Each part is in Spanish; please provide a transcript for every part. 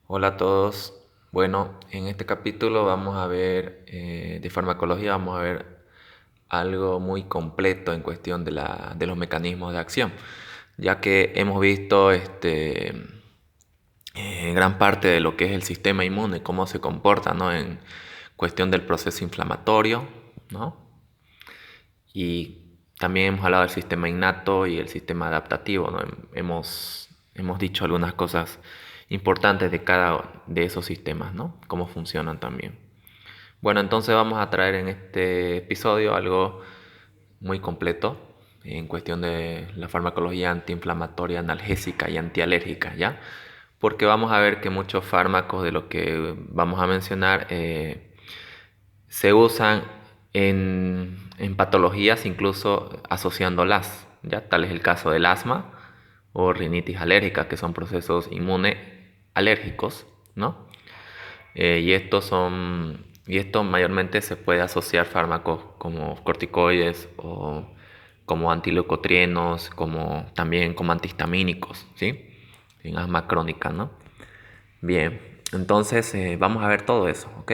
Hola a todos. Bueno, en este capítulo vamos a ver de farmacología, vamos a ver algo muy completo en cuestión de los mecanismos de acción, ya que hemos visto gran parte de lo que es el sistema inmune, cómo se comporta, ¿no? En cuestión del proceso inflamatorio, ¿no? Y también hemos hablado del sistema innato y el sistema adaptativo, ¿no? Hemos dicho algunas cosas importantes de cada de esos sistemas, ¿no? Cómo funcionan también. Bueno, entonces vamos a traer en este episodio algo muy completo en cuestión de la farmacología antiinflamatoria, analgésica y antialérgica, ¿ya? Porque vamos a ver que muchos fármacos de lo que vamos a mencionar se usan en patologías incluso asociándolas, ¿ya? Tal es el caso del asma o rinitis alérgica, que son procesos inmune alérgicos, ¿no? Y esto mayormente se puede asociar fármacos como corticoides o como antileucotrienos, como también como antihistamínicos, ¿sí? En asma crónica, ¿no? Bien, entonces vamos a ver todo eso, ¿ok?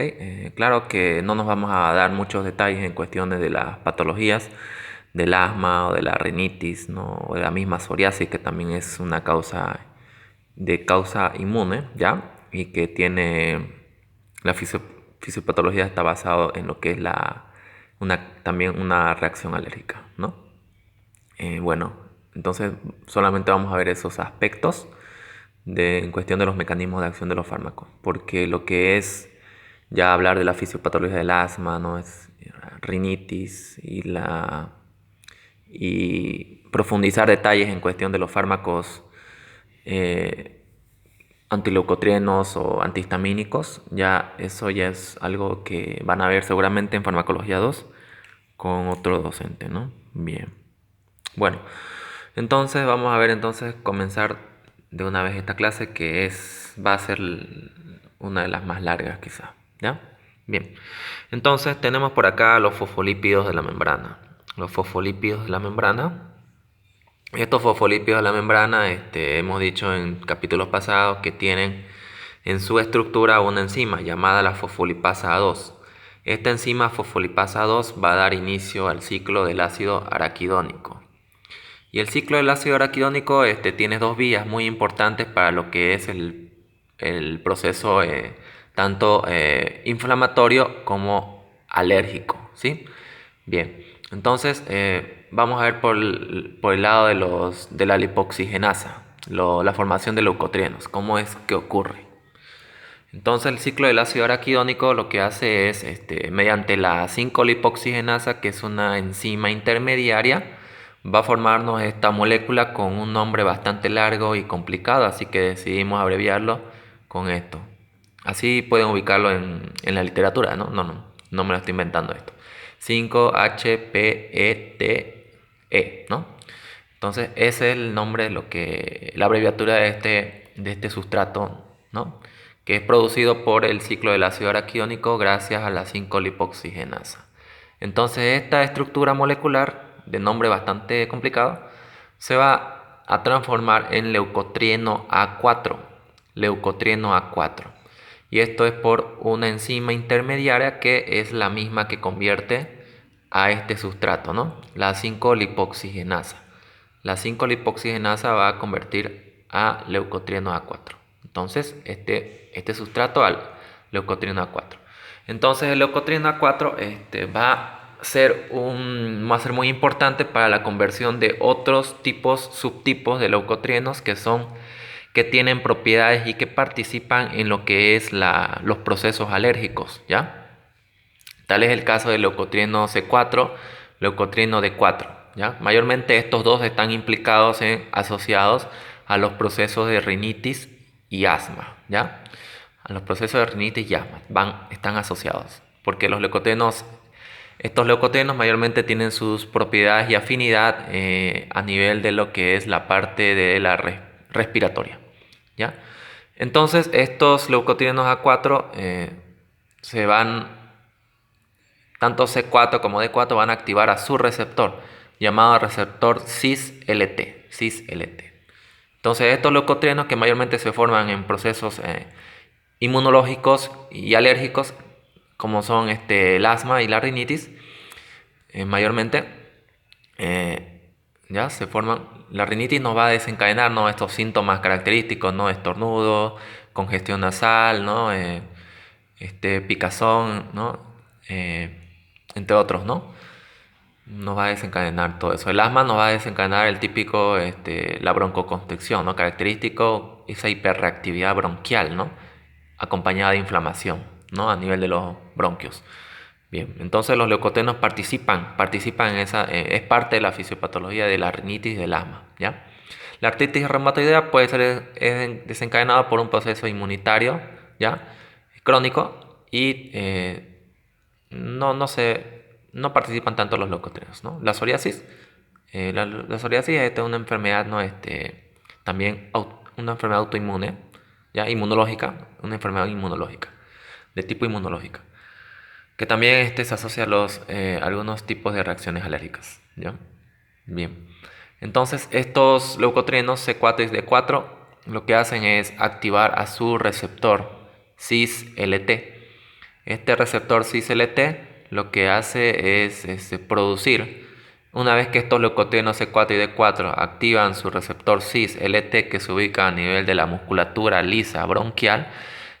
Claro que no nos vamos a dar muchos detalles en cuestiones de las patologías del asma o de la rinitis, ¿no? O de la misma psoriasis, que también es una causa inmune, ¿ya? Y que tiene la fisiopatología está basado en lo que es también una reacción alérgica, ¿no? Bueno, entonces solamente vamos a ver esos aspectos en cuestión de los mecanismos de acción de los fármacos, porque lo que es ya hablar de la fisiopatología del asma, ¿no? Es rinitis y profundizar detalles en cuestión de los fármacos eh, antileucotrienos o antihistamínicos, ya eso ya es algo que van a ver seguramente en farmacología 2 con otro docente, ¿no? Bien. Bueno, entonces vamos a ver entonces comenzar de una vez esta clase que va a ser una de las más largas quizá, ¿ya? Bien, entonces tenemos por acá los fosfolípidos de la membrana. Los fosfolípidos de la membrana. Estos fosfolípidos de la membrana, hemos dicho en capítulos pasados que tienen en su estructura una enzima llamada la fosfolipasa 2. Esta enzima fosfolipasa 2 va a dar inicio al ciclo del ácido araquidónico. Y el ciclo del ácido araquidónico tiene dos vías muy importantes para lo que es el proceso tanto inflamatorio como alérgico, ¿sí? Bien, entonces vamos a ver por el lado de la lipoxigenasa, la formación de leucotrienos, cómo es que ocurre. Entonces el ciclo del ácido araquidónico lo que hace es, mediante la 5-lipoxigenasa, que es una enzima intermediaria, va a formarnos esta molécula con un nombre bastante largo y complicado, así que decidimos abreviarlo con esto. Así pueden ubicarlo en la literatura, ¿no? No me lo estoy inventando esto. 5-HPETE, ¿no? Entonces ese es el nombre de la abreviatura de este sustrato, ¿no? Que es producido por el ciclo del ácido araquidónico gracias a la 5-lipoxigenasa. Entonces esta estructura molecular, de nombre bastante complicado, se va a transformar en leucotrieno A4. Leucotrieno A4. Y esto es por una enzima intermediaria que es la misma que convierte a este sustrato, ¿no? La 5-lipoxigenasa. La 5-lipoxigenasa va a convertir a leucotrieno A4. Entonces, este sustrato al leucotrieno A4. Entonces, el leucotrieno A4 va a ser muy importante para la conversión de otros subtipos de leucotrienos que tienen propiedades y que participan en lo que es los procesos alérgicos, ¿ya? Tal es el caso del leucotrieno C4, leucotrieno D4, ¿ya? Mayormente estos dos están asociados a los procesos de rinitis y asma, ¿ya? A los procesos de rinitis y asma están asociados, porque estos leucotrienos mayormente tienen sus propiedades y afinidad a nivel de lo que es la parte de la respiratoria, ¿ya? Entonces estos leucotrienos A4 tanto C4 como D4 van a activar a su receptor, llamado receptor cis-LT. Entonces estos leucotrienos que mayormente se forman en procesos inmunológicos y alérgicos, como son el asma y la rinitis, mayormente, ya se forman. La rinitis nos va a desencadenar, ¿no?, estos síntomas característicos, ¿no?, estornudo, congestión nasal, ¿no?, picazón, ¿no?, entre otros, ¿no? Nos va a desencadenar todo eso. El asma nos va a desencadenar el típico, la broncoconstricción, ¿no? Característico, esa hiperreactividad bronquial, ¿no? Acompañada de inflamación, ¿no?, a nivel de los bronquios. Bien, entonces los leucotrienos participan en esa, es parte de la fisiopatología de la rinitis y del asma, ¿ya? La artritis reumatoidea puede ser desencadenada por un proceso inmunitario, ¿ya?, crónico, y no participan tanto los leucotrienos, ¿no? La psoriasis, la psoriasis es una enfermedad, ¿no?, también una enfermedad autoinmune, ya, inmunológica, una enfermedad inmunológica, de tipo inmunológica, que también se asocia a algunos tipos de reacciones alérgicas, ¿ya? Bien, entonces estos leucotrienos C4 y D4 lo que hacen es activar a su receptor cis-LT. Este receptor cis-LT lo que hace es producir, una vez que estos leucotrienos C4 y D4 activan su receptor cis-LT, que se ubica a nivel de la musculatura lisa bronquial,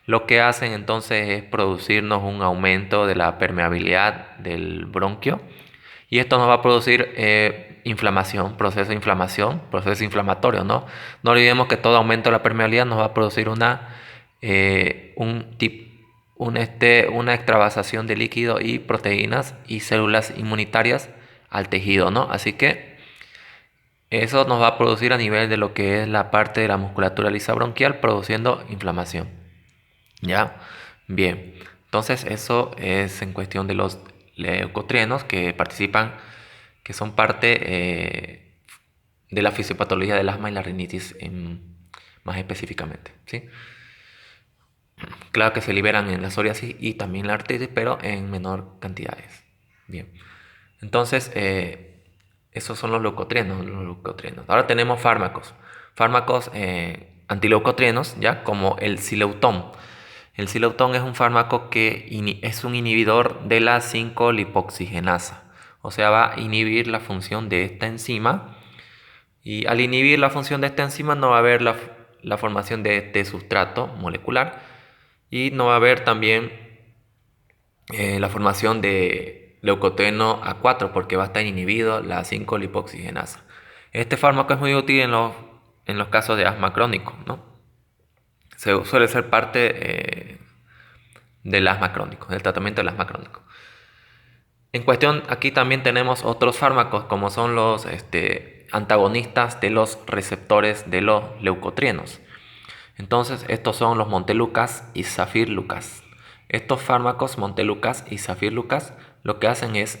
lo que hacen entonces es producirnos un aumento de la permeabilidad del bronquio, y esto nos va a producir inflamación, proceso inflamatorio, ¿no? No olvidemos que todo aumento de la permeabilidad nos va a producir una extravasación de líquido y proteínas y células inmunitarias al tejido, ¿no? Así que eso nos va a producir a nivel de lo que es la parte de la musculatura lisa bronquial, produciendo inflamación, ¿ya? Bien, entonces eso es en cuestión de los leucotrienos que participan, que son parte de la fisiopatología del asma y la rinitis más específicamente, ¿sí? Claro que se liberan en la psoriasis y también la artritis, pero en menor cantidades. Bien, entonces esos son los leucotrienos. Ahora tenemos fármacos antileucotrienos, ya, como el Xileuton. El Xileuton es un fármaco que es un inhibidor de la 5-lipoxigenasa, o sea, va a inhibir la función de esta enzima, y al inhibir la función de esta enzima no va a haber la formación de este sustrato molecular, y no va a haber también la formación de leucotrieno A4, porque va a estar inhibido la 5-lipoxigenasa. Este fármaco es muy útil en los casos de asma crónico, ¿no? Suele ser parte del asma crónico, del tratamiento del asma crónico. En cuestión, aquí también tenemos otros fármacos, como son los antagonistas de los receptores de los leucotrienos. Entonces, estos son los Montelukast y Zafirlukast. Estos fármacos, Montelukast y Zafirlukast, lo que hacen es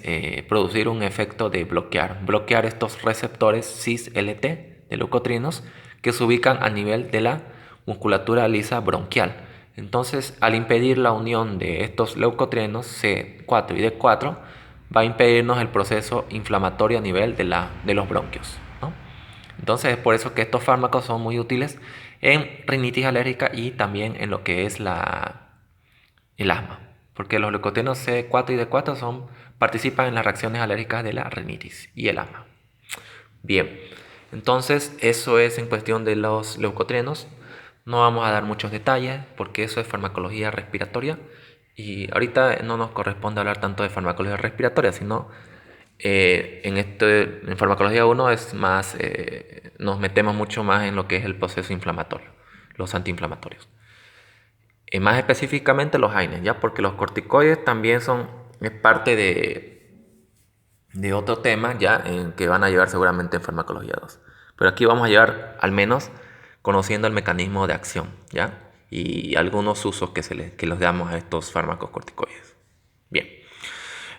producir un efecto de bloquear estos receptores cis-LT de leucotrienos, que se ubican a nivel de la musculatura lisa bronquial. Entonces, al impedir la unión de estos leucotrienos C4 y D4, va a impedirnos el proceso inflamatorio a nivel de los bronquios, ¿no? Entonces es por eso que estos fármacos son muy útiles en rinitis alérgica y también en lo que es el asma, porque los leucotrienos C4 y D4 participan en las reacciones alérgicas de la rinitis y el asma. Bien, entonces eso es en cuestión de los leucotrienos. No vamos a dar muchos detalles porque eso es farmacología respiratoria, y ahorita no nos corresponde hablar tanto de farmacología respiratoria, sino en farmacología 1 es más, nos metemos mucho más en lo que es el proceso inflamatorio, los antiinflamatorios. Más específicamente los AINES, ¿ya? Porque los corticoides también es parte de otro tema, ¿ya? Que van a llevar seguramente en farmacología 2. Pero aquí vamos a llevar al menos conociendo el mecanismo de acción, ¿ya? Y algunos usos que los damos a estos fármacos corticoides. Bien.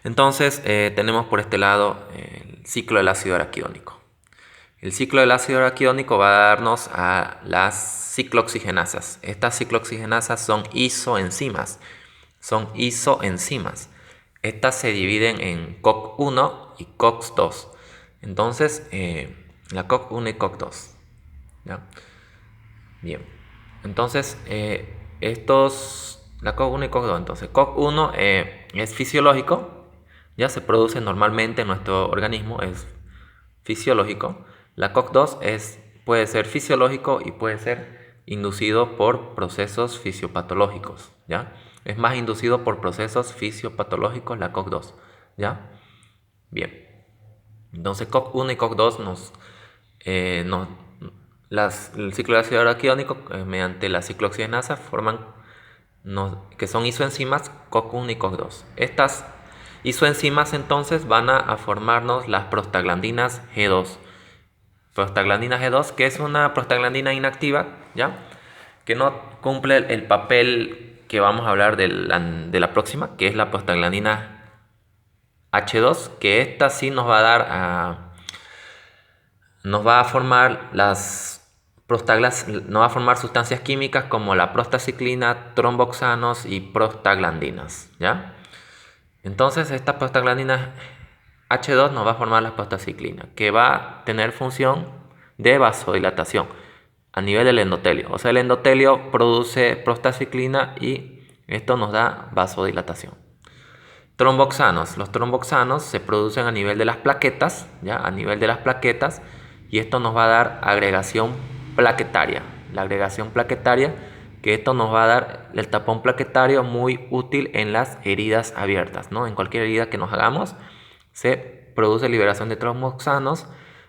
Entonces tenemos por este lado el ciclo del ácido araquidónico. El ciclo del ácido araquidónico va a darnos a las ciclooxigenasas. Estas ciclooxigenasas son isoenzimas. Estas se dividen en COX-1 y COX-2. Entonces, la COX-1 y COX-2. ¿Ya? Bien. Entonces, la COX-1 y COX-2. Entonces, COX-1 es fisiológico, ya se produce normalmente en nuestro organismo, es fisiológico. La COX-2 puede ser fisiológico y puede ser inducido por procesos fisiopatológicos, ¿ya? Es más inducido por procesos fisiopatológicos la COX-2, ¿ya? Bien. Entonces COX-1 y COX-2 el ciclo de ácido araquidónico mediante la ciclooxigenasa forman que son isoenzimas COX-1 y COX-2. Estas isoenzimas entonces van a formarnos las prostaglandinas G2. Prostaglandina G2, que es una prostaglandina inactiva, ¿ya? Que no cumple el papel que vamos a hablar de la próxima, que es la prostaglandina H2, que esta sí nos va a formar nos va a formar sustancias químicas como la prostaciclina, tromboxanos y prostaglandinas, ¿ya? Entonces esta prostaglandina H2 nos va a formar la prostaciclina, que va a tener función de vasodilatación a nivel del endotelio. O sea, el endotelio produce prostaciclina y esto nos da vasodilatación. Tromboxanos. Los tromboxanos se producen a nivel de las plaquetas, ¿ya? A nivel de las plaquetas, y esto nos va a dar agregación plaquetaria. La agregación plaquetaria, que esto nos va a dar el tapón plaquetario muy útil en las heridas abiertas, ¿no? En cualquier herida que nos hagamos se produce liberación de tromboxanos,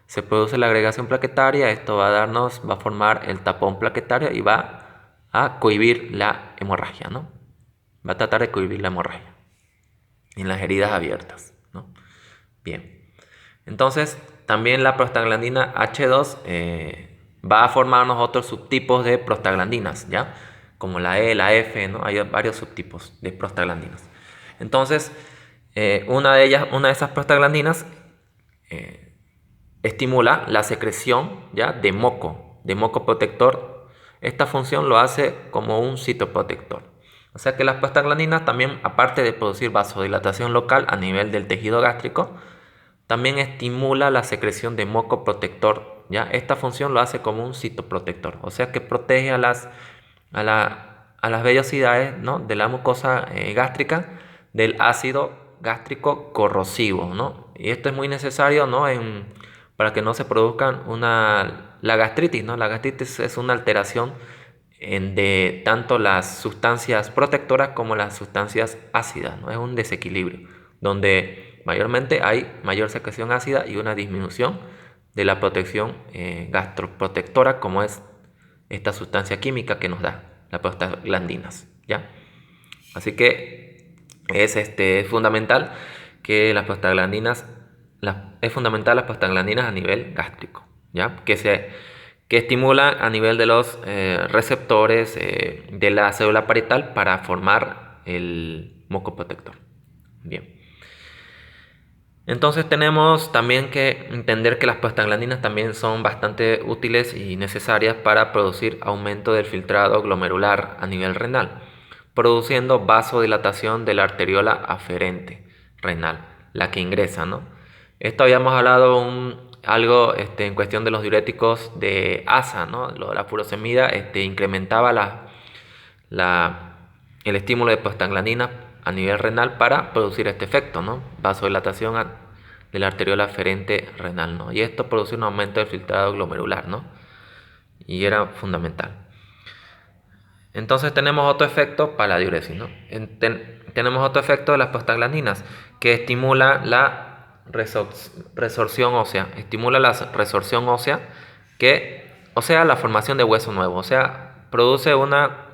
se produce la agregación plaquetaria, esto va a formar el tapón plaquetario y va a cohibir la hemorragia, ¿no? Va a tratar de cohibir la hemorragia en las heridas abiertas, ¿no? Bien. Entonces, también la prostaglandina H2 va a formarnos otros subtipos de prostaglandinas, ¿ya? Como la E, la F, ¿no? Hay varios subtipos de prostaglandinas. Entonces, una de esas prostaglandinas estimula la secreción, ¿ya? de moco protector. Esta función lo hace como un citoprotector. O sea que las prostaglandinas también, aparte de producir vasodilatación local a nivel del tejido gástrico, también estimula la secreción de moco protector, ¿ya? Esta función lo hace como un citoprotector, o sea que protege a las vellosidades, ¿no? de la mucosa gástrica del ácido gástrico corrosivo, ¿no? Y esto es muy necesario, ¿no? Para que no se produzcan la gastritis, ¿no? La gastritis es una alteración de tanto las sustancias protectoras como las sustancias ácidas, ¿no? Es un desequilibrio donde mayormente hay mayor secreción ácida y una disminución de la protección gastroprotectora, como es esta sustancia química que nos da las prostaglandinas, ¿ya? Así que es fundamental que las prostaglandinas a nivel gástrico, ¿ya? Que estimulan a nivel de los receptores de la célula parietal para formar el moco protector. Bien. Entonces tenemos también que entender que las prostaglandinas también son bastante útiles y necesarias para producir aumento del filtrado glomerular a nivel renal, produciendo vasodilatación de la arteriola aferente renal, la que ingresa, ¿no? Esto habíamos hablado algo en cuestión de los diuréticos de ASA, ¿no? La furosemida incrementaba el estímulo de prostaglandina a nivel renal para producir este efecto, ¿no? Vasodilatación de la arteriola aferente renal, ¿no? Y esto produce un aumento del filtrado glomerular, ¿no? Y era fundamental. Entonces tenemos otro efecto para la diuresis, ¿no? Tenemos otro efecto de las prostaglandinas que estimula la resorción ósea, o sea, la formación de hueso nuevo, o sea, produce una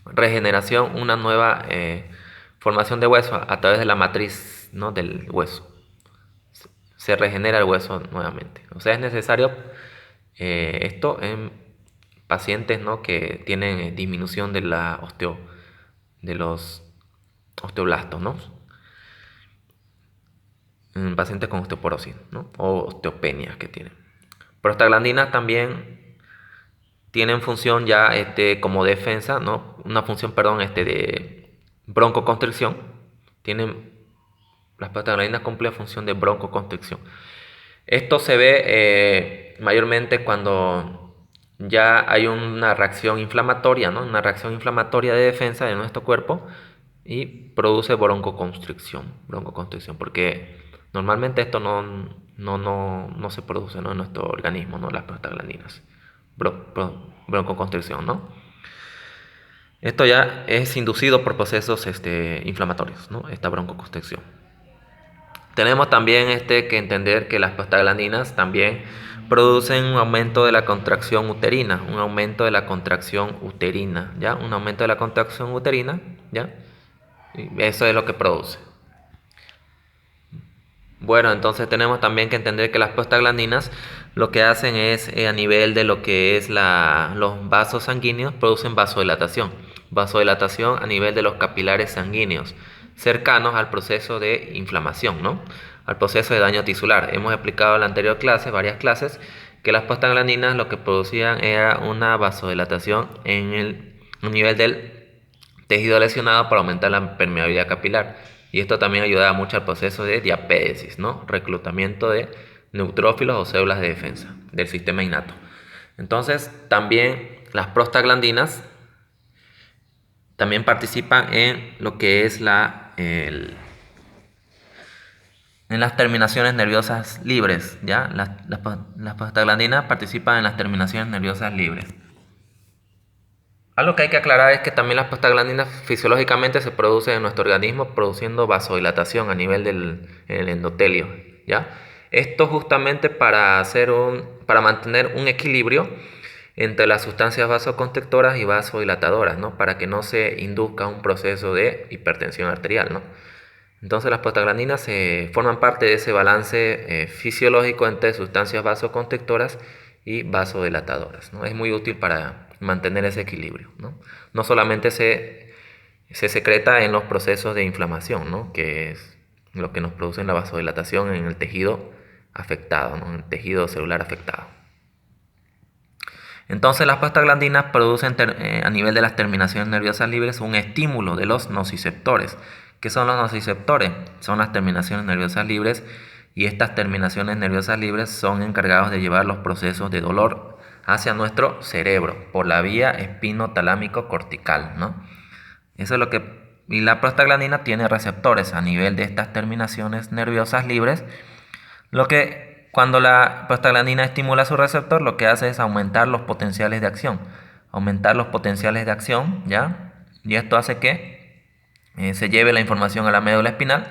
regeneración, una nueva formación de hueso a través de la matriz, ¿no? del hueso. Se regenera el hueso nuevamente. O sea, es necesario esto en pacientes, ¿no? que tienen disminución de de los osteoblastos, ¿no? En pacientes con osteoporosis, ¿no? O osteopenia que tienen. Prostaglandinas también tienen función ya como defensa, ¿no? Una función, perdón, de broncoconstricción. Las prostaglandinas cumplen función de broncoconstricción. Esto se ve mayormente cuando ya hay una reacción inflamatoria, ¿no? Una reacción inflamatoria de defensa de nuestro cuerpo y produce broncoconstricción, porque normalmente esto no se produce, ¿no? En nuestro organismo, ¿no? Las prostaglandinas, broncoconstricción, ¿no? Esto ya es inducido por procesos inflamatorios, ¿no? Esta broncoconstricción. Tenemos también que entender que las prostaglandinas también producen un aumento de la contracción uterina, un aumento de la contracción uterina, ¿ya? Un aumento de la contracción uterina, ¿ya? Y eso es lo que produce. Bueno, entonces tenemos también que entender que las prostaglandinas lo que hacen es, a nivel de lo que es los vasos sanguíneos, producen vasodilatación. Vasodilatación a nivel de los capilares sanguíneos, cercanos al proceso de inflamación, ¿no? Al proceso de daño tisular. Hemos explicado en la anterior clase, varias clases, que las prostaglandinas lo que producían era una vasodilatación en el nivel del tejido lesionado para aumentar la permeabilidad capilar. Y esto también ayuda mucho al proceso de diapédesis, ¿no? Reclutamiento de neutrófilos o células de defensa del sistema innato. Entonces, también las prostaglandinas también participan en lo que es en las terminaciones nerviosas libres, ¿ya? Las prostaglandinas participan en las terminaciones nerviosas libres. Algo que hay que aclarar es que también las prostaglandinas fisiológicamente se producen en nuestro organismo produciendo vasodilatación a nivel del el endotelio, ¿ya? Esto justamente para mantener un equilibrio entre las sustancias vasoconstrictoras y vasodilatadoras, ¿no? Para que no se induzca un proceso de hipertensión arterial, ¿no? Entonces las prostaglandinas forman parte de ese balance fisiológico entre sustancias vasoconstrictoras y vasodilatadoras, ¿no? Es muy útil para mantener ese equilibrio, ¿no? No solamente se secreta en los procesos de inflamación, ¿no? Que es lo que nos produce la vasodilatación en el tejido afectado, ¿no? En el tejido celular afectado. Entonces las prostaglandinas producen a nivel de las terminaciones nerviosas libres un estímulo de los nociceptores. ¿Qué son los nociceptores? Son las terminaciones nerviosas libres, y estas terminaciones nerviosas libres son encargados de llevar los procesos de dolor hacia nuestro cerebro por la vía espinotalámico-cortical, ¿no? Eso es lo que... Y la prostaglandina tiene receptores a nivel de estas terminaciones nerviosas libres, lo que cuando la prostaglandina estimula su receptor, lo que hace es aumentar los potenciales de acción. Aumentar los potenciales de acción, ¿ya? Y esto hace que se lleve la información a la médula espinal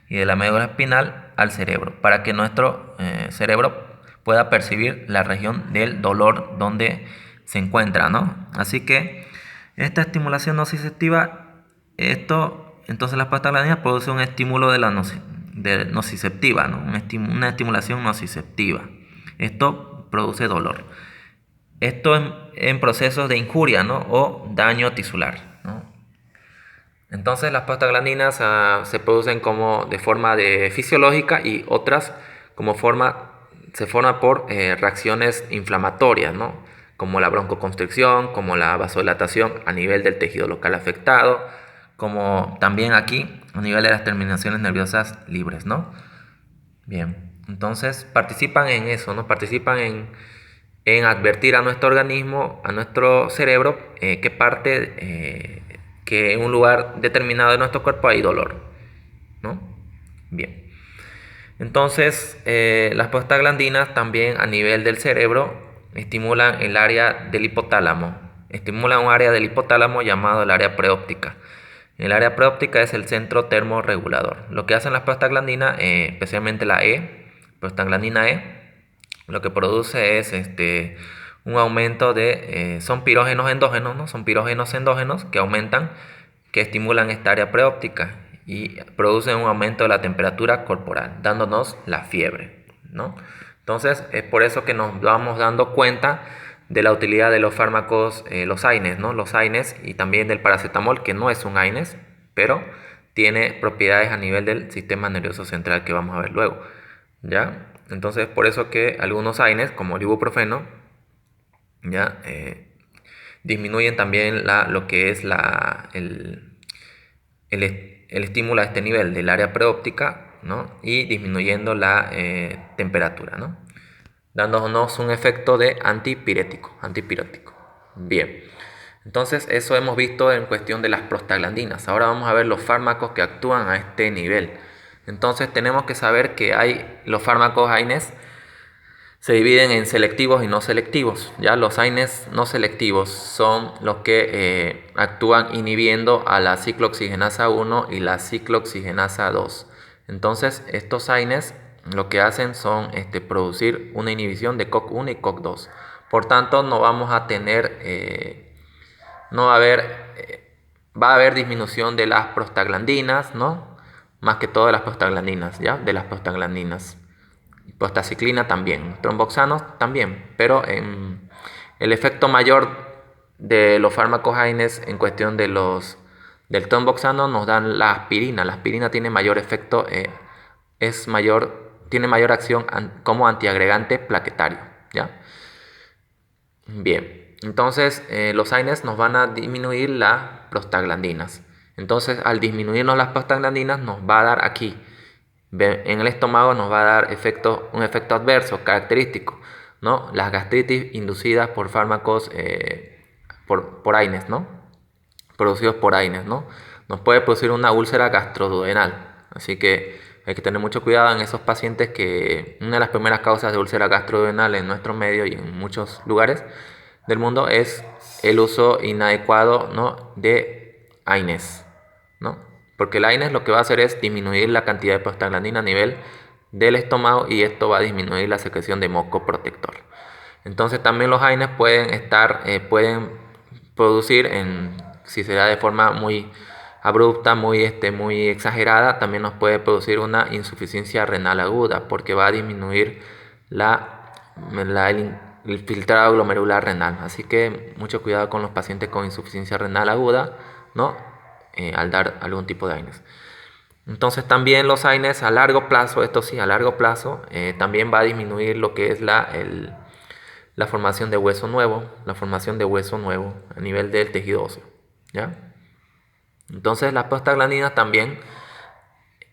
y de la médula espinal al cerebro, para que nuestro cerebro pueda percibir la región del dolor donde se encuentra, ¿no? Así que esta estimulación nociceptiva, entonces la prostaglandina produce un estímulo de nociceptiva, ¿no? Una estimulación nociceptiva. Esto produce dolor. Esto en procesos de injuria, ¿no? O daño tisular, ¿no? Entonces las prostaglandinas se producen como de forma fisiológica, y otras se forman por reacciones inflamatorias, ¿no? Como la broncoconstricción, como la vasodilatación a nivel del tejido local afectado, como también aquí a nivel de las terminaciones nerviosas libres, ¿no? Bien, entonces participan en eso, ¿no? Participan en advertir a nuestro organismo, a nuestro cerebro, que en un lugar determinado de nuestro cuerpo hay dolor, ¿no? Bien. Entonces, las prostaglandinas también a nivel del cerebro estimulan el área del hipotálamo. Estimulan un área del hipotálamo llamado el área preóptica. El área preóptica es el centro termorregulador. Lo que hacen las prostaglandinas, especialmente la prostaglandina E, lo que produce es un aumento son pirógenos endógenos, ¿no? Son pirógenos endógenos que aumentan, que estimulan esta área preóptica y producen un aumento de la temperatura corporal, dándonos la fiebre, ¿no? Entonces es por eso que nos vamos dando cuenta de la utilidad de los fármacos, los AINES, ¿no? Los AINES, y también del paracetamol, que no es un AINES, pero tiene propiedades a nivel del sistema nervioso central que vamos a ver luego, ¿ya? Entonces por eso que algunos AINES, como el ibuprofeno, ¿ya? Disminuyen también lo que es el estímulo a este nivel del área preóptica, ¿no? Y disminuyendo la temperatura, ¿no? dándonos un efecto de antipirético. Bien, entonces eso hemos visto en cuestión de las prostaglandinas. Ahora vamos a ver los fármacos que actúan a este nivel. Entonces tenemos que saber que hay los fármacos AINES se dividen en selectivos y no selectivos. Ya los AINES no selectivos son los que actúan inhibiendo a la ciclooxigenasa 1 y la ciclooxigenasa 2. Entonces estos AINES lo que hacen son producir una inhibición de COX-1 y COX-2. Por tanto, no vamos a tener, no va a haber, va a haber disminución de las prostaglandinas, ¿no? Más que todo de las prostaglandinas, ¿ya? De las prostaglandinas. Prostaciclina también, tromboxanos también, pero el efecto mayor de los fármacos AINES en cuestión del tromboxano nos dan la aspirina. La aspirina tiene mayor efecto, tiene mayor acción como antiagregante plaquetario, ¿ya? Bien, entonces los AINES nos van a disminuir las prostaglandinas. Entonces, al disminuirnos las prostaglandinas, nos va a dar aquí, en el estómago, nos va a dar un efecto adverso característico, ¿no? Las gastritis inducidas por fármacos, por AINES, ¿no? Producidos por AINES, ¿no? Nos puede producir una úlcera gastroduodenal. Así que hay que tener mucho cuidado en esos pacientes que una de las primeras causas de úlcera gastroduodenal en nuestro medio y en muchos lugares del mundo es el uso inadecuado, ¿no? de AINES, ¿no? Porque el AINES lo que va a hacer es disminuir la cantidad de prostaglandina a nivel del estómago y esto va a disminuir la secreción de moco protector. Entonces también los AINES pueden producir, si se da de forma muy abrupta, muy exagerada, también nos puede producir una insuficiencia renal aguda porque va a disminuir el filtrado glomerular renal. Así que mucho cuidado con los pacientes con insuficiencia renal aguda, ¿no? Al dar algún tipo de AINES. Entonces también los AINES a largo plazo, esto sí, a largo plazo, también va a disminuir lo que es la formación de hueso nuevo, a nivel del tejido óseo, ¿ya? Entonces las prostaglandinas también,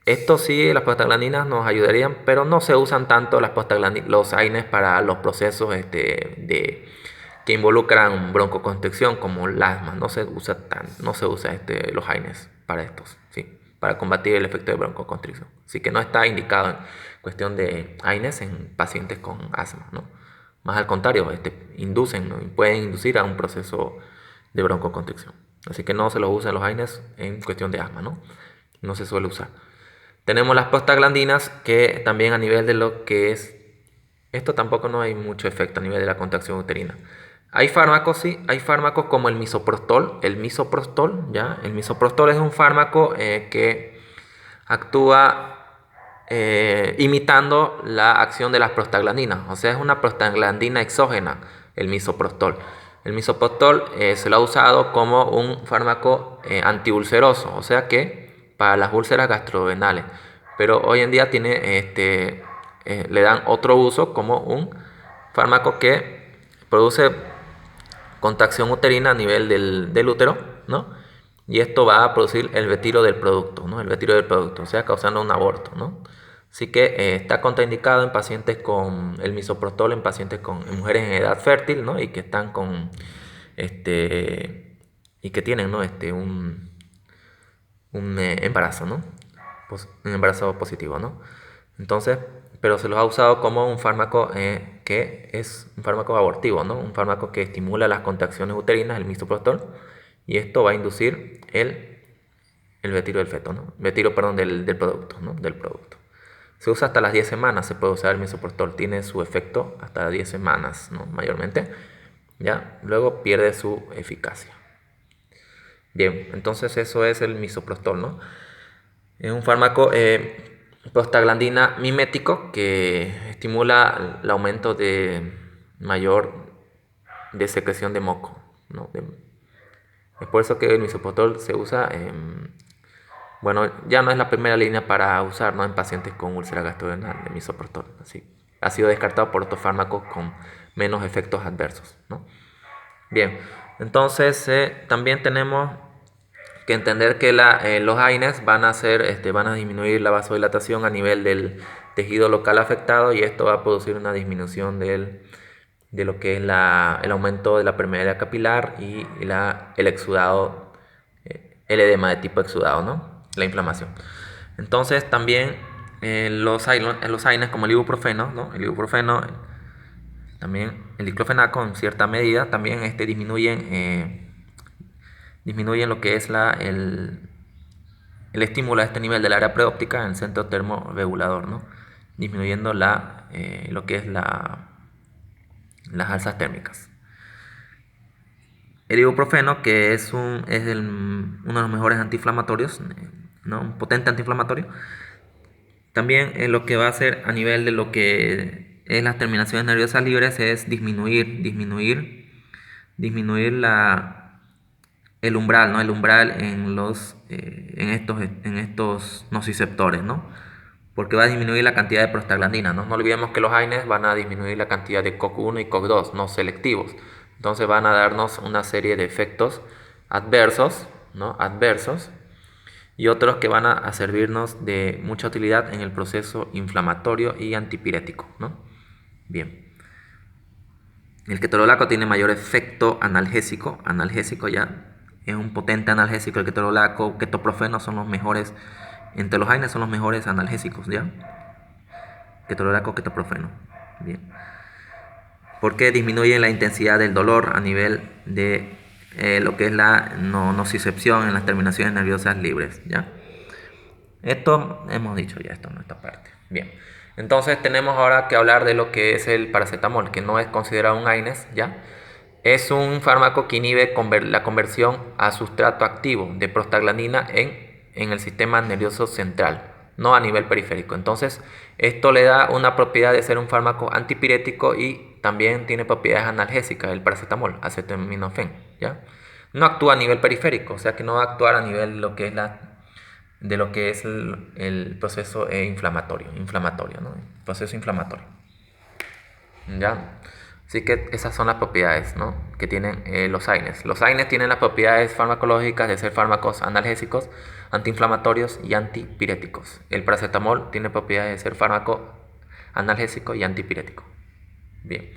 esto sí, las prostaglandinas nos ayudarían, pero no se usan tanto los AINES para los procesos que involucran broncoconstricción como el asma. No se usa los AINES para estos, ¿sí? Para combatir el efecto de broncoconstricción. Así que no está indicado en cuestión de AINES en pacientes con asma, ¿no? Más al contrario, inducen, ¿no? Pueden inducir a un proceso de broncoconstricción. Así que no se los usan los AINES en cuestión de asma, ¿no? No se suele usar. Tenemos las prostaglandinas que también a nivel de lo que es, esto tampoco no hay mucho efecto a nivel de la contracción uterina. Hay fármacos, sí, hay fármacos como el misoprostol. ¿Ya? El misoprostol es un fármaco que actúa imitando la acción de las prostaglandinas. O sea, es una prostaglandina exógena, el misoprostol. El misoprostol se lo ha usado como un fármaco antiulceroso, o sea que para las úlceras gastrodenales. Pero hoy en día le dan otro uso como un fármaco que produce contracción uterina a nivel del útero, ¿no? Y esto va a producir el retiro del producto, ¿no? El retiro del producto, o sea, causando un aborto, ¿no? Así que está contraindicado en pacientes con el misoprostol, en mujeres en edad fértil, ¿no? Y que están y que tienen, ¿no? Un embarazo, ¿no? Un embarazo positivo, ¿no? Entonces, pero se los ha usado como un fármaco que es un fármaco abortivo, ¿no? Un fármaco que estimula las contracciones uterinas, el misoprostol, y esto va a inducir el retiro del feto, ¿no? Retiro, perdón, del producto, ¿no? Del producto. Se usa hasta las 10 semanas, se puede usar el misoprostol, tiene su efecto hasta las 10 semanas, ¿no? Mayormente, ¿ya? Luego pierde su eficacia. Bien, entonces eso es el misoprostol, ¿no? Es un fármaco prostaglandina mimético que estimula el aumento mayor de secreción de moco, ¿no? Es por eso que el misoprostol se usa, bueno, ya no es la primera línea para usar, ¿no? En pacientes con úlcera gastrodenal, el misoprostol. Así, ha sido descartado por otros fármacos con menos efectos adversos, ¿no? Bien, entonces también tenemos que entender que los AINES van a disminuir la vasodilatación a nivel del tejido local afectado, y esto va a producir una disminución de lo que es el aumento de la permeabilidad capilar y el exudado, el edema de tipo exudado, ¿no? La inflamación. Entonces también los AINES como el ibuprofeno, ¿no? El ibuprofeno, también el diclofenaco en cierta medida, también disminuyen lo que es el estímulo a este nivel del área preóptica en el centro termorregulador, ¿no? Disminuyendo lo que es las alzas térmicas. El ibuprofeno, que es uno de los mejores antiinflamatorios, ¿no? Un potente antiinflamatorio, también lo que va a hacer a nivel de lo que es las terminaciones nerviosas libres es disminuir el umbral, ¿no? El umbral en estos nociceptores, ¿no? Porque va a disminuir la cantidad de prostaglandina, ¿no? No olvidemos que los AINES van a disminuir la cantidad de COX-1 y COX-2, no selectivos. Entonces van a darnos una serie de efectos adversos, ¿no? Adversos, y otros que van a servirnos de mucha utilidad en el proceso inflamatorio y antipirético, ¿no? Bien. El ketorolaco tiene mayor efecto analgésico ya. Es un potente analgésico. El ketorolaco, ketoprofeno son los mejores, entre los AINES son los mejores analgésicos, ¿ya? Ketorolaco, ketoprofeno. Bien. Porque disminuye la intensidad del dolor a nivel de lo que es la nocicepción en las terminaciones nerviosas libres, ¿ya? Esto hemos dicho ya, esto en esta parte. Bien. Entonces tenemos ahora que hablar de lo que es el paracetamol, que no es considerado un AINES, ¿ya? Es un fármaco que inhibe la conversión a sustrato activo de prostaglandina en el sistema nervioso central, no a nivel periférico. Entonces, esto le da una propiedad de ser un fármaco antipirético y también tiene propiedades analgésicas, el paracetamol, acetaminofén, ¿ya? No actúa a nivel periférico, o sea que no va a actuar a nivel de lo que es el proceso inflamatorio, ¿no? El proceso inflamatorio. ¿Ya? Así que esas son las propiedades, ¿no? Que tienen los AINES. Los AINES tienen las propiedades farmacológicas de ser fármacos analgésicos, antiinflamatorios y antipiréticos. El paracetamol tiene propiedades de ser fármaco analgésico y antipirético. Bien.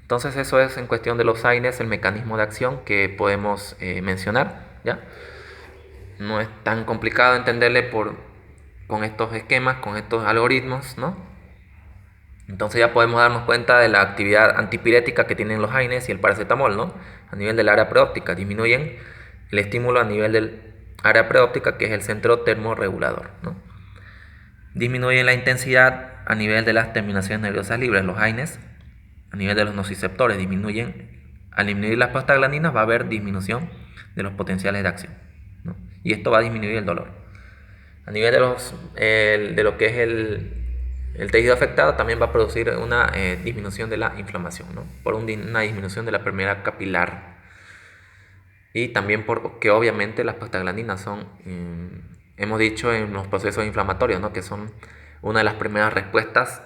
Entonces eso es en cuestión de los AINES, el mecanismo de acción que podemos mencionar, ¿ya? No es tan complicado entenderle con estos esquemas, con estos algoritmos, ¿no? Entonces ya podemos darnos cuenta de la actividad antipirética que tienen los AINES y el paracetamol, ¿no? A nivel del área preóptica, disminuyen el estímulo a nivel del área preóptica, que es el centro termorregulador, ¿no? Disminuyen la intensidad a nivel de las terminaciones nerviosas libres, los AINES, a nivel de los nociceptores, al disminuir las prostaglandinas va a haber disminución de los potenciales de acción, ¿no? Y esto va a disminuir el dolor. A nivel de lo que es el tejido afectado, también va a producir una disminución de la inflamación, ¿no? Por una disminución de la permeabilidad capilar. Y también porque obviamente las prostaglandinas son, hemos dicho en los procesos inflamatorios, ¿no? Que son una de las primeras respuestas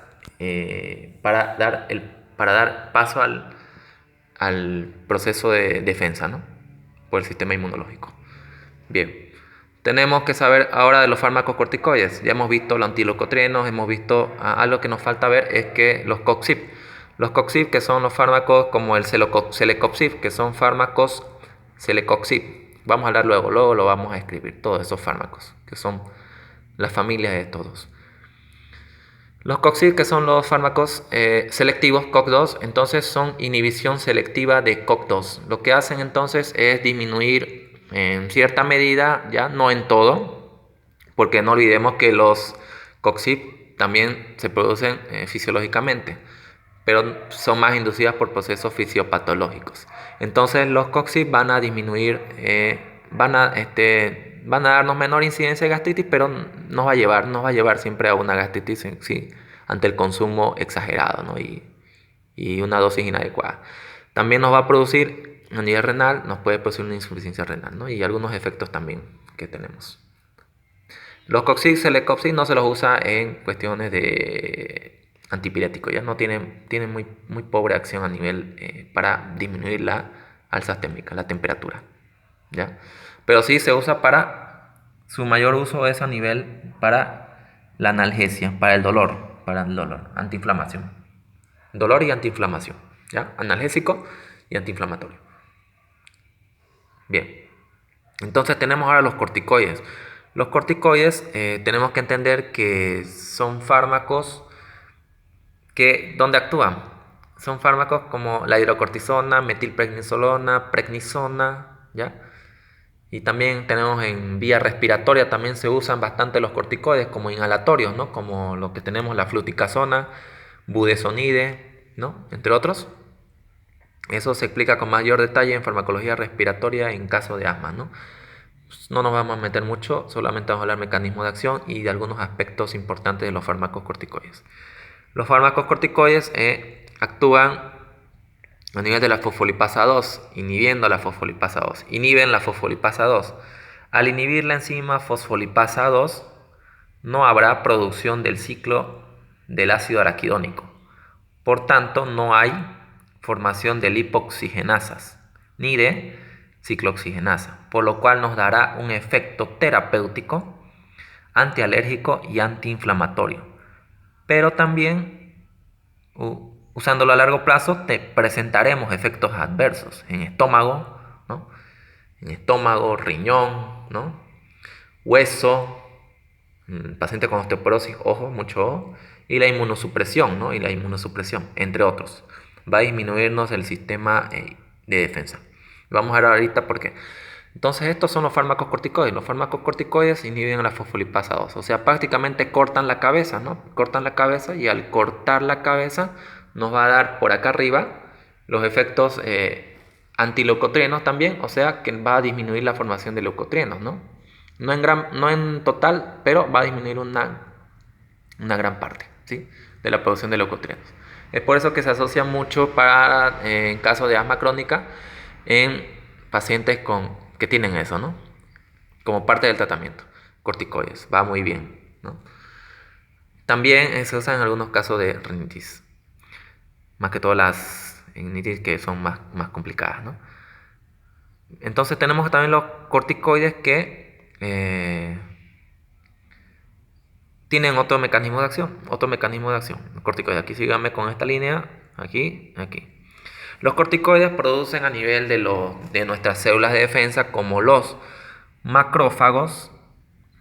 para dar paso al proceso de defensa, ¿no? Por el sistema inmunológico. Bien. Tenemos que saber ahora de los fármacos corticoides. Ya hemos visto los antileucotrienos, hemos visto algo que nos falta ver es que los COXIP. Los COXIP, que son los fármacos como el Celecoxib, que son fármacos Celecoxib. Vamos a hablar luego lo vamos a escribir, todos esos fármacos, que son las familias de todos. Los COXIP, que son los fármacos selectivos COX-2, entonces son inhibición selectiva de COX-2. Lo que hacen entonces es disminuir en cierta medida, ya no en todo, porque no olvidemos que los COXIP también se producen fisiológicamente, pero son más inducidas por procesos fisiopatológicos. Entonces los COXIP van a disminuir, van a darnos menor incidencia de gastritis, pero nos va a llevar siempre a una gastritis sí, ante el consumo exagerado, ¿no? y una dosis inadecuada. También nos va a producir a nivel renal, nos puede producir una insuficiencia renal, ¿no? Y algunos efectos también que tenemos. Los COXIP, Celecoxib no se los usa en cuestiones de antipirético, ya no tienen muy pobre acción a nivel para disminuir la alza térmica, la temperatura, ¿ya? Pero sí se usa su mayor uso es a nivel para la analgesia para el dolor, antiinflamación. Dolor y antiinflamación, ¿ya? Analgésico y antiinflamatorio. Bien, entonces tenemos ahora los corticoides. Los corticoides tenemos que entender que son fármacos que, ¿dónde actúan? Son fármacos como la hidrocortisona, metilprednisolona, prednisona, ¿ya? Y también tenemos en vía respiratoria, también se usan bastante los corticoides como inhalatorios, ¿no? Como lo que tenemos la fluticasona, budesonide, ¿no? Entre otros. Eso se explica con mayor detalle en farmacología respiratoria en caso de asma, ¿no? Pues no nos vamos a meter mucho, solamente vamos a hablar del mecanismo de acción y de algunos aspectos importantes de los fármacos corticoides. Los fármacos corticoides actúan a nivel de la fosfolipasa 2, inhibiendo la fosfolipasa 2. Inhiben la fosfolipasa 2. Al inhibir la enzima fosfolipasa 2, no habrá producción del ciclo del ácido araquidónico. Por tanto, no hay formación de lipoxigenasas ni de ciclooxigenasa, por lo cual nos dará un efecto terapéutico, antialérgico y antiinflamatorio. Pero también, usándolo a largo plazo, te presentaremos efectos adversos en estómago, ¿no? En estómago, riñón, ¿no? Hueso, paciente con osteoporosis, ojo, mucho ojo, y la inmunosupresión, ¿no? Y la inmunosupresión, entre otros. Va a disminuirnos el sistema de defensa. Vamos a ver ahorita por qué. Entonces estos son los fármacos corticoides. Los fármacos corticoides inhiben la fosfolipasa 2. O sea, prácticamente cortan la cabeza, ¿no? Cortan la cabeza y al cortar la cabeza nos va a dar por acá arriba los efectos antileucotrienos también. O sea, que va a disminuir la formación de leucotrienos, ¿no? No en total, pero va a disminuir una gran parte, ¿sí? De la producción de leucotrienos. Es por eso que se asocia mucho en caso de asma crónica en pacientes que tienen eso, ¿no? Como parte del tratamiento. Corticoides, va muy bien, ¿no? También se usa en algunos casos de rinitis. Más que todas las rinitis que son más complicadas, ¿no? Entonces tenemos también los corticoides que tienen otro mecanismo de acción. Los corticoides, aquí síganme con esta línea, aquí. Los corticoides producen a nivel de nuestras células de defensa, como los macrófagos,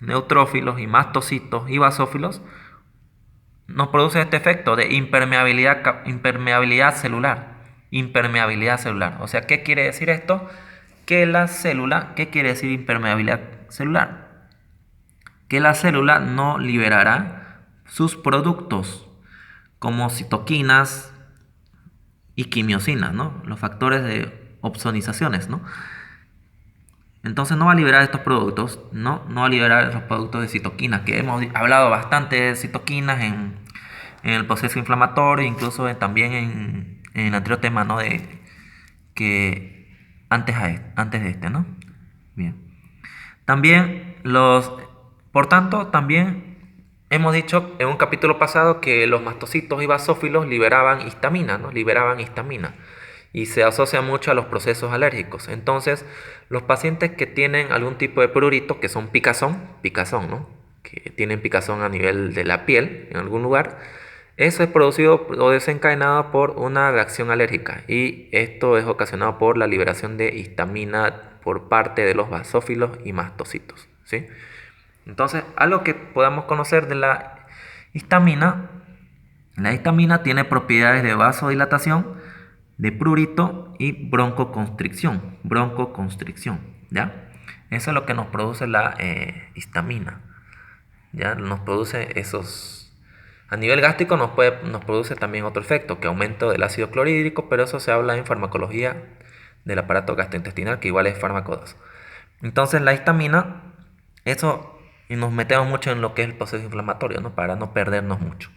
neutrófilos y mastocitos y basófilos, nos produce este efecto de impermeabilidad celular. Impermeabilidad celular. O sea, ¿qué quiere decir esto? Que la célula, ¿qué quiere decir impermeabilidad celular? Que la célula no liberará sus productos como citoquinas y quimiosinas, ¿no? Los factores de opsonizaciones, ¿no? Entonces no va a liberar estos productos, no va a liberar los productos de citoquinas, que hemos hablado bastante de citoquinas en el proceso inflamatorio, incluso también en el anterior tema, ¿no? De que antes de este, ¿no? Bien. También por tanto, también hemos dicho en un capítulo pasado que los mastocitos y basófilos liberaban histamina, ¿no? Liberaban histamina. Y se asocia mucho a los procesos alérgicos. Entonces, los pacientes que tienen algún tipo de prurito, que son picazón, ¿no? Que tienen picazón a nivel de la piel, en algún lugar, eso es producido o desencadenado por una reacción alérgica. Y esto es ocasionado por la liberación de histamina por parte de los basófilos y mastocitos, ¿sí? Entonces, algo que podamos conocer de la histamina tiene propiedades de vasodilatación, de prurito y broncoconstricción, ¿ya? Eso es lo que nos produce la histamina, ¿ya? Nos produce esos... A nivel gástrico nos produce también otro efecto, que aumento del ácido clorhídrico, pero eso se habla en farmacología del aparato gastrointestinal, que igual es fármaco 2. Entonces la histamina, eso, y nos metemos mucho en lo que es el proceso inflamatorio, ¿no? Para no perdernos mucho.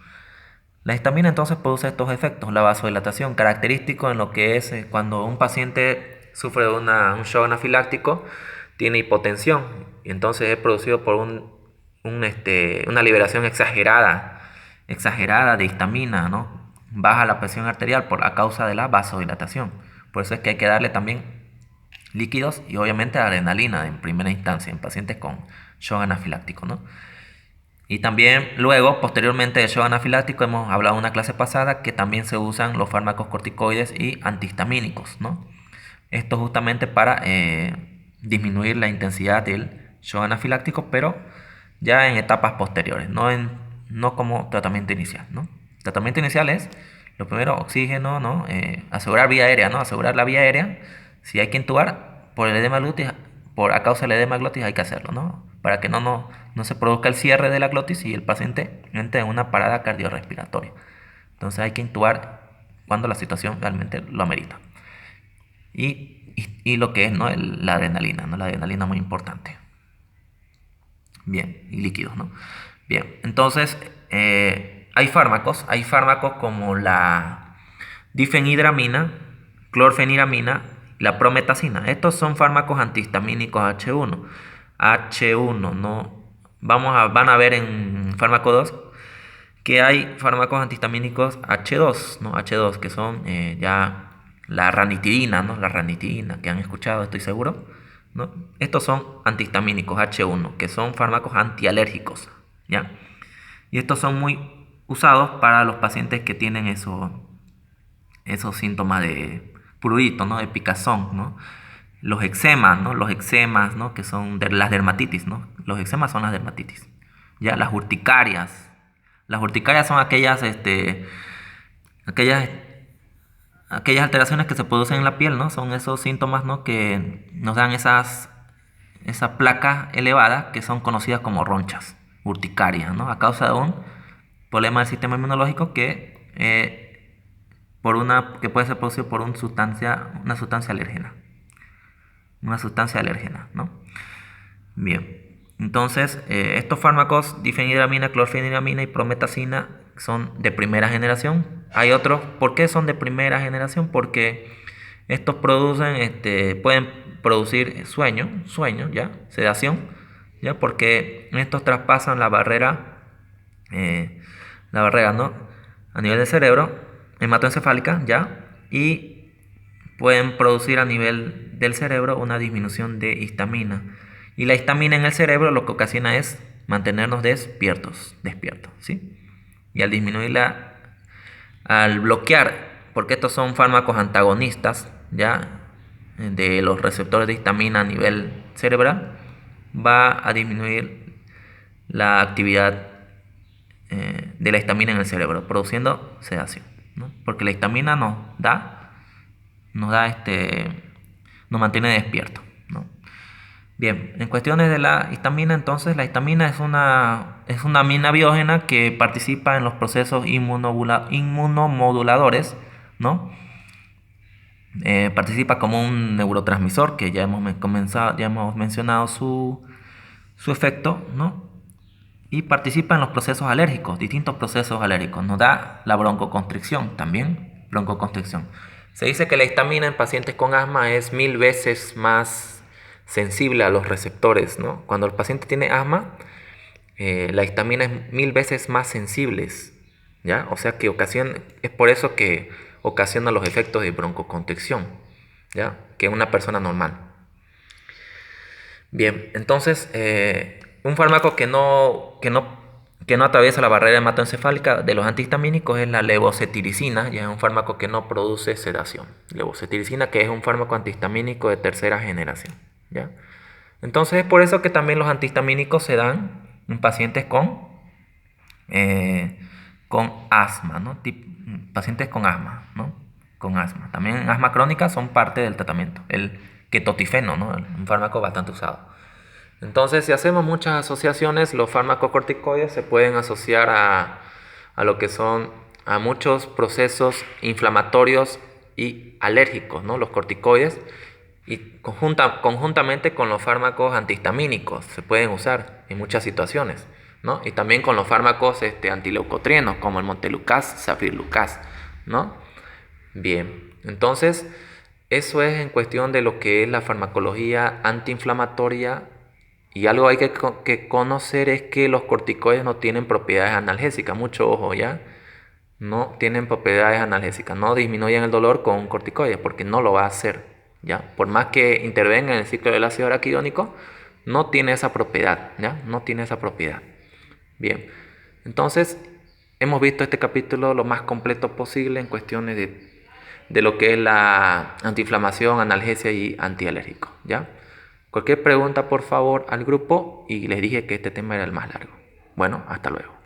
La histamina entonces produce estos efectos, la vasodilatación, característico en lo que es cuando un paciente sufre de un shock anafiláctico, tiene hipotensión, y entonces es producido por una liberación exagerada de histamina, ¿no? Baja la presión arterial a causa de la vasodilatación. Por eso es que hay que darle también líquidos y obviamente adrenalina en primera instancia en pacientes con shock anafiláctico, ¿no? Y también luego, posteriormente del shock anafiláctico, hemos hablado en una clase pasada que también se usan los fármacos corticoides y antihistamínicos, ¿no? Esto justamente para disminuir la intensidad del shock anafiláctico, pero ya en etapas posteriores, no como tratamiento inicial, ¿no? Tratamiento inicial es, lo primero, oxígeno, ¿no? Asegurar vía aérea, ¿no? Asegurar la vía aérea. Si hay que intubar por el edema glotis, a causa del edema glotis hay que hacerlo, ¿no? Para que no se produzca el cierre de la glotis y el paciente entre en una parada cardiorrespiratoria. Entonces hay que intubar cuando la situación realmente lo amerita. Y lo que es, ¿no? La adrenalina, ¿no? La adrenalina muy importante. Bien, y líquidos, ¿no? Bien, entonces hay fármacos como la difenhidramina, clorfeniramina, la prometacina. Estos son fármacos antihistamínicos H1. H1, ¿no? Van a ver en fármaco 2 que hay fármacos antihistamínicos H2, ¿no? H2, que son ya la ranitidina, ¿no? La ranitidina, que han escuchado, estoy seguro, ¿no? Estos son antihistamínicos H1, que son fármacos antialérgicos, ¿ya? Y estos son muy usados para los pacientes que tienen esos síntomas de prurito, ¿no? De picazón, ¿no? Los eczemas, ¿no? Los eczemas, ¿no? Que son de las dermatitis, ¿no? Los eczemas son las dermatitis. Ya, las urticarias. Las urticarias son aquellas, aquellas alteraciones que se producen en la piel, ¿no? Son esos síntomas, ¿no? Que nos dan esas placas elevadas que son conocidas como ronchas, urticarias, ¿no? A causa de un problema del sistema inmunológico que puede ser producido por una sustancia alérgena. Una sustancia alérgena, ¿no? Bien. Entonces, estos fármacos, difenhidramina, clorfeniramina y prometacina, son de primera generación. Hay otros, ¿por qué son de primera generación? Porque estos pueden producir sueño, ¿ya? Sedación, ¿ya? Porque estos traspasan la barrera, ¿no? A nivel del cerebro, hematoencefálica, ¿ya? Y pueden producir a nivel del cerebro una disminución de histamina. Y la histamina en el cerebro lo que ocasiona es mantenernos despiertos, ¿sí? Y al bloquear, porque estos son fármacos antagonistas, ¿ya? De los receptores de histamina a nivel cerebral, va a disminuir la actividad de la histamina en el cerebro, produciendo sedación, ¿no? Porque la histamina nos da nos mantiene despierto, ¿no? Bien, en cuestiones de la histamina, entonces la histamina es una amina biógena que participa en los procesos inmunomoduladores, ¿no? Participa como un neurotransmisor que ya hemos mencionado su efecto, ¿no? Y participa en los procesos alérgicos, distintos procesos alérgicos. Nos da la broncoconstricción, también broncoconstricción. Se dice que la histamina en pacientes con asma es 1000 veces más sensible a los receptores, ¿no? Cuando el paciente tiene asma, la histamina es 1000 veces más sensible, ¿ya? O sea que es por eso que ocasiona los efectos de broncoconstricción, ¿ya? Que una persona normal. Bien, entonces, un fármaco que no atraviesa la barrera hematoencefálica de los antihistamínicos es la levocetiricina, y es un fármaco que no produce sedación. Levocetiricina, que es un fármaco antihistamínico de tercera generación, ¿ya? Entonces, es por eso que también los antihistamínicos se dan en pacientes con asma, ¿no? Pacientes con asma, ¿no? Con asma. También en asma crónica son parte del tratamiento. El ketotifeno, ¿no? Un fármaco bastante usado. Entonces, si hacemos muchas asociaciones, los fármacos corticoides se pueden asociar a lo que son a muchos procesos inflamatorios y alérgicos, ¿no? Los corticoides, y conjuntamente con los fármacos antihistamínicos se pueden usar en muchas situaciones, ¿no? Y también con los fármacos antileucotrienos como el montelukast, safirlukast, ¿no? Bien, entonces eso es en cuestión de lo que es la farmacología antiinflamatoria. Y algo hay que conocer es que los corticoides no tienen propiedades analgésicas, mucho ojo, ¿ya? No tienen propiedades analgésicas, no disminuyen el dolor con un corticoide porque no lo va a hacer, ¿ya? Por más que intervenga en el ciclo del ácido araquidónico, no tiene esa propiedad, ¿ya? No tiene esa propiedad. Bien, entonces hemos visto este capítulo lo más completo posible en cuestiones de lo que es la antiinflamación, analgesia y antialérgico, ¿ya? Cualquier pregunta, por favor, al grupo y les dije que este tema era el más largo. Bueno, hasta luego.